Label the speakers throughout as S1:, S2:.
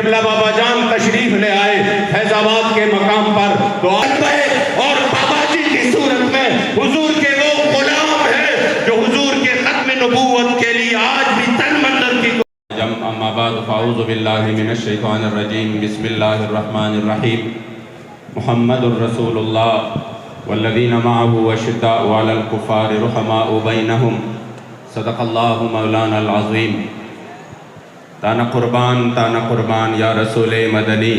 S1: قبلہ بابا جان تشریف لے آئے فیض آباد کے مقام پر تو اور بابا جی کی صورت میں حضور کے وہ غلام ہیں جو حضور کے ختم نبوت کے لیے آج بھی تن مندر کی
S2: اما بعد فاعوذ باللہ من الشیطان الرجیم بسم اللہ الرحمن الرحیم محمد الرسول اللہ والذین معه اشداء علی الکفار رحماء بینہم صدق اللہ مولانا العظیم۔ تانا قربان یا رسول مدنی،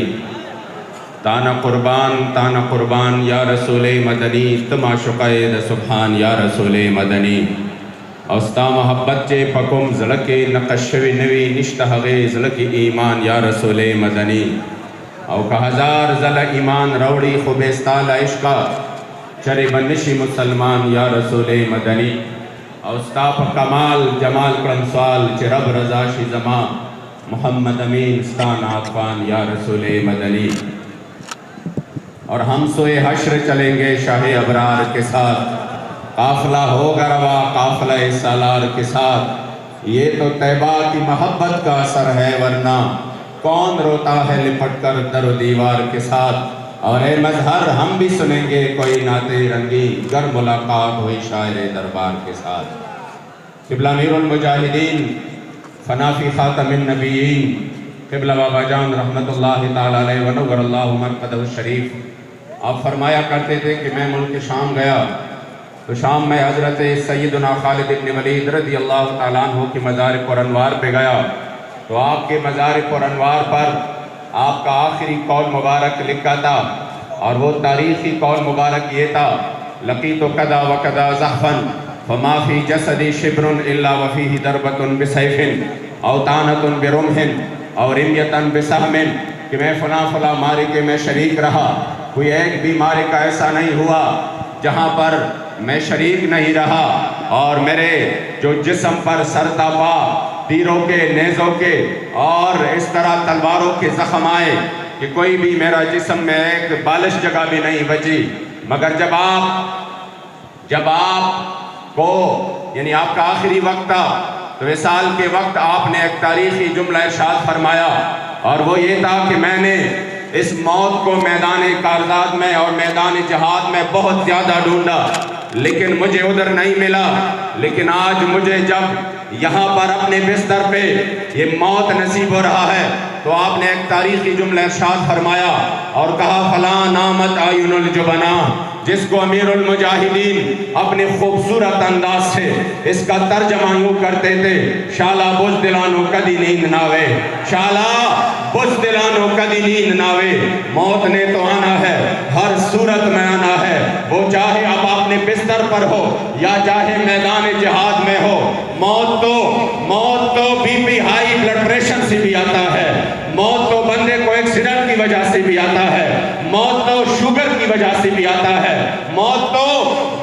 S2: تانا قربان یا رسول مدنی، تما شقید سبحان یا رسول مدنی۔ اوستا محبت چے پکم زلکی نقشوی نوی نشتہغی زلکی ایمان یا رسول مدنی۔ او کہ ہزار زل ایمان روڑی خوبستال عشقہ چرے بنشی مسلمان یا رسول مدنی۔ اوستا پا کمال جمال کرم سوال چے رب رضا شی زمان محمد امین ستان عطفان یا رسول مدنی۔ اور ہم سوئے حشر چلیں گے شاہ ابرار کے ساتھ، قافلہ ہوگا روا قافلہ سالار کے ساتھ۔ یہ تو طیبہ کی محبت کا اثر ہے ورنہ کون روتا ہے لپٹ کر در و دیوار کے ساتھ۔ اور اے مظہر ہم بھی سنیں گے کوئی نعت رنگی گر ملاقات ہوئی شاعر دربار کے ساتھ۔ قبلہ امیر المجاہدین فنا فی خاتم النبیین قبلہ بابا جان رحمت اللہ تعالیٰ علیہ ونور اللہ مرقدہ الشریف، آپ فرمایا کرتے تھے کہ میں ملک شام گیا تو شام میں حضرت سیدنا خالد بن ولید رضی اللہ تعالیٰ عنہ کی مزار پر انوار پہ گیا تو آپ کے مزار پر انوار پر آپ کا آخری قول مبارک لکھا تھا، اور وہ تاریخی قول مبارک یہ تھا: لقیت کذا و کذا زحفا فما فی جسدی شبر الا وفیہ دربت بسیف او طعنۃ برمح او رمیۃ بسہم، کہ میں فلاں معرکے میں شریک رہا، کوئی ایک بھی معرکہ ایسا نہیں ہوا جہاں پر میں شریک نہیں رہا اور میرے جو جسم پر سرتا پا تیروں کے نیزوں کے اور اس طرح تلواروں کے زخم آئے کہ کوئی بھی میرا جسم میں ایک بالش جگہ بھی نہیں بچی، مگر جب آپ کو یعنی آپ کا آخری وقت تھا تو وصال کے وقت آپ نے ایک تاریخی جملہ ارشاد فرمایا، اور وہ یہ تھا کہ میں نے اس موت کو میدان کارزات میں اور میدان جہاد میں بہت زیادہ ڈھونڈا لیکن مجھے ادھر نہیں ملا، لیکن آج مجھے جب یہاں پر اپنے بستر پہ یہ موت نصیب ہو رہا ہے تو آپ نے ایک تاریخی جملہ ارشاد فرمایا اور کہا: فلاں نامت آئین الجبنا، جس کو امیر المجاہدین اپنے خوبصورت انداز سے اس کا ترجمہ یوں کرتے تھے: شالا بزدلانو کدی نیند ناوے، شالا بزدلانو کدی نیند ناوے۔ موت نے تو آنا ہے، ہر صورت میں آنا ہے، وہ چاہے اب اپنے بستر پر ہو یا چاہے میدان جہاد میں ہو۔ موت تو B P high blood pressure سے بھی آتا ہے، موت تو بندے کو ایکسیڈنٹ کی وجہ سے بھی آتا ہے، موت تو شوگر کی وجہ سے بھی آتا ہے، موت تو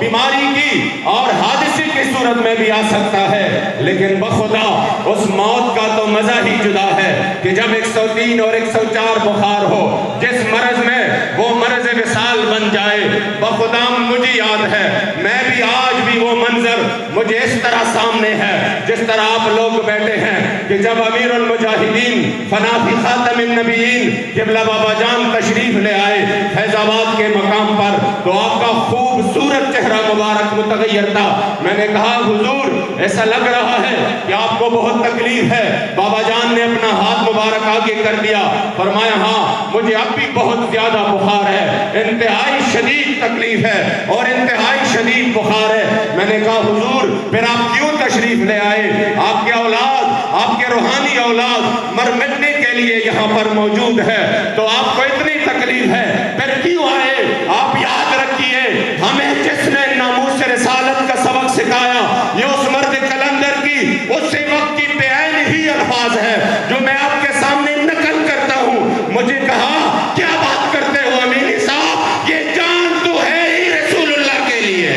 S2: بیماری کی اور حادثے کی صورت میں بھی آ سکتا ہے، لیکن بخدا اس موت کا تو مزہ ہی جدا ہے کہ جب 103 اور 104 بخار ہو، جس مرض میں وہ مرض وصال بن جائے۔ بخدا مجھے یاد ہے، میں بھی آج بھی وہ منظر مجھے اس طرح سامنے ہے جس طرح آپ لوگ بیٹھے ہیں کہ جب امیر المجاہدین فنا فی خاتم النبیین قبلہ بابا جان تشریف لے آئے فیض آباد کے مقام پر تو آپ کا خوبصورت چہرہ مبارک متغیر تھا۔ میں نے کہا: حضور ایسا لگ رہا ہے کہ آپ کو بہت تکلیف ہے۔ بابا جان نے اپنا ہاتھ مبارک آگے کر دیا، فرمایا: ہاں مجھے اب بھی بہت زیادہ بخار ہے، انتہائی شدید تکلیف ہے اور انتہائی شدید بخار ہے۔ میں نے کہا: حضور پھر آپ کیوں تشریف لے آئے؟ آپ کے اولاد، آپ کے روحانی اولاد مر مٹنے کے لیے یہاں پر موجود ہے، تو آپ کو اتنی تکلیف ہے، پھر کیوں آئے؟ آپ یاد رکھیے، ہمیں جس نے ناموس رسالت کا سبق سکھایا یہ اس مرد کلندر کی اسی وقت کی بے عین ہی الفاظ ہے جو میں آپ کے سامنے نقل کرتا ہوں۔ مجھے کہا: کیا بات کرتے ہو امینی صاحب، یہ جان تو ہے ہی رسول اللہ کے لیے۔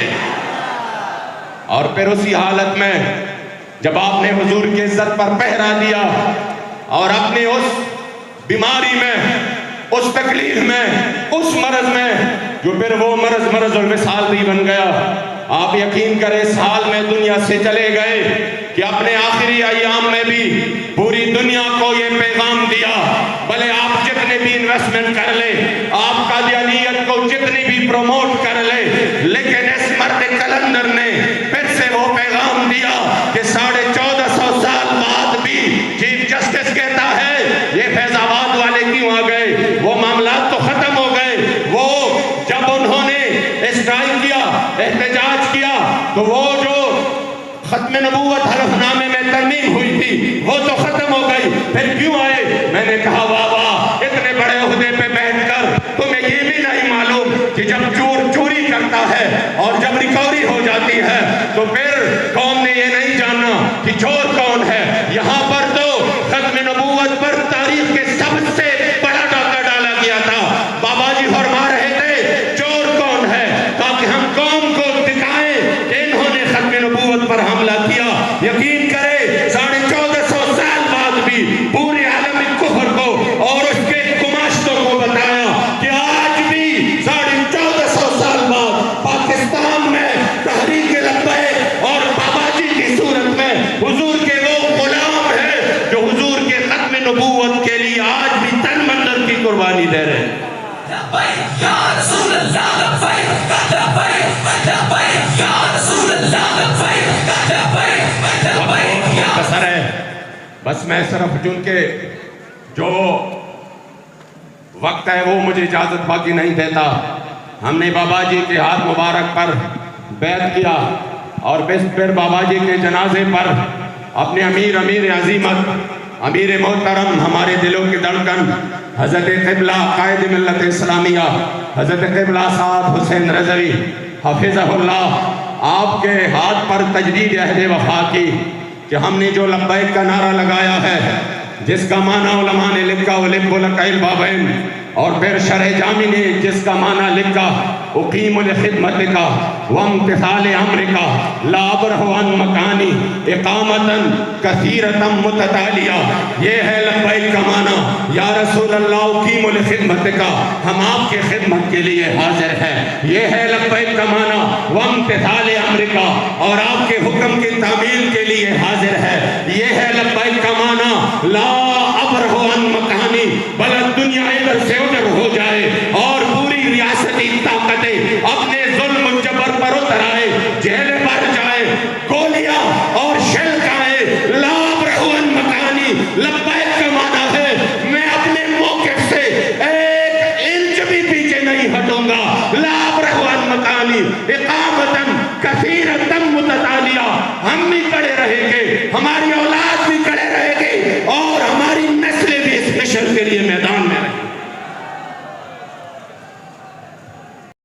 S2: اور پھر اسی حالت میں جب آپ نے حضور کی عزت پر پہرا دیا اور اپنی اس بیماری میں، اس تکلیف میں، اس مرض میں جو پھر وہ مرض الوصال بھی بن گیا، آپ یقین کریں سال میں دنیا سے چلے گئے کہ اپنے آخری ایام میں بھی پوری دنیا کو یہ پیغام دیا، بھلے آپ جتنے بھی انویسٹمنٹ کر لیں، آپ قادیانیت کو جتنی بھی پروموٹ کر لیں، لیکن اس مرد کلندر نے پھر سے وہ پیغام دیا کہ 1450 سال بعد بھی چیف جسٹس کہتا ہے یہ فیض آباد والے کیوں آ گئے؟ وہ معاملات تو ختم ہو گئے۔ وہ جب انہوں نے اسٹرائک کیا، احتجاج کیا، تو وہ جو ختم نبوت حلف نامے میں ترمیم ہوئی تھی وہ تو ختم ہو گئی، پھر کیوں آئے؟ میں نے کہا واہ واہ، اتنے بڑے عہدے پہ بیٹھ کر تمہیں یہ بھی نہیں معلوم کہ جب چور چوری کرتا ہے اور جب ریکوری ہو جاتی ہے تو پھر قوم نے یہ نہیں جانا کہ چور کون ہے۔ یہاں پر تو ختم نبوت پر تاریخ کے سب سے بڑا ڈاکہ ڈالا گیا تھا۔ بابا جی فرما رہے تھے چور کون ہے، تاکہ ہم قوم کو دکھائیں کہ انہوں نے ختم نبوت پر حملہ کیا۔ یقین کرے 1450 سال بعد بھی پورے عالم کفر کو اور اس کے گماشتوں کو بتایا کہ آج بھی 1450 سال بعد پاکستان میں تحریک لبیک اور بابا جی کی صورت میں حضور کے وہ غلام ہیں جو حضور کے ختم نبوت کے لیے آج بھی تن منظر کی قربانی دے رہے ہیں۔
S3: لبیک یا رسول اللہ، لبیک لبیک لبیک یا رسول اللہ، لبیک لبیک لبیک یا
S2: مختصر ہے، بس میں صرف چونکہ جو وقت ہے وہ مجھے اجازت باقی نہیں دیتا۔ ہم نے بابا جی کے ہاتھ مبارک پر بیعت کیا اور پھر بابا جی کے جنازے پر اپنے امیر عظیمت، امیر محترم، ہمارے دلوں کی دھڑکن، حضرت قبلہ قائد ملت اسلامیہ حضرت قبلہ صاحب حسین رضوی حفظہ اللہ، آپ کے ہاتھ پر تجدید عہد وفا کی کہ ہم نے جو لبیک کا نعرہ لگایا ہے، جس کا معنی علماء نے لکھا وَلِبُّ لَكَ الْبَابَيْنِ، اور پھر شرح جامی نے جس کا معنی لکھا اقیم لخدمتک وامتثال امرک لا ابرح عن مکانی اقامتا کثیرتا متتالیہ۔ یہ ہے لبیک کا معنی، یا رسول اللہ اقیم لخدمتک، ہم آپ کے خدمت کے لیے حاضر ہیں۔ یہ ہے لبیک کا معنی، وامتثال امرک، اور آپ کے حکم کی تعمیل کے لیے حاضر ہے۔ یہ ہے لبیک کا معنی، لا ابرح عن مکانی، بلد دنیا ادھر سے ادھر ہو جائے اور پوری ریاستی طاقتیں اپنے ظلم جبر پر اتر آئے، جیلیں بڑھ جائے، گولیاں اور شل کھائے، لا ابرح عن مکانی۔ لبیک کا معنی ہے میں اپنے موقف سے ایک انچ بھی پیچھے نہیں ہٹوں گا، لا ابرح عن مکانی اقامتا کثیرتا متتالیہ۔ ہم بھی کھڑے رہیں گے، ہماری اولاد بھی کھڑے رہے گی اور ہماری نسلیں بھی اس مشن کے لیے میدان میں رہیں گی۔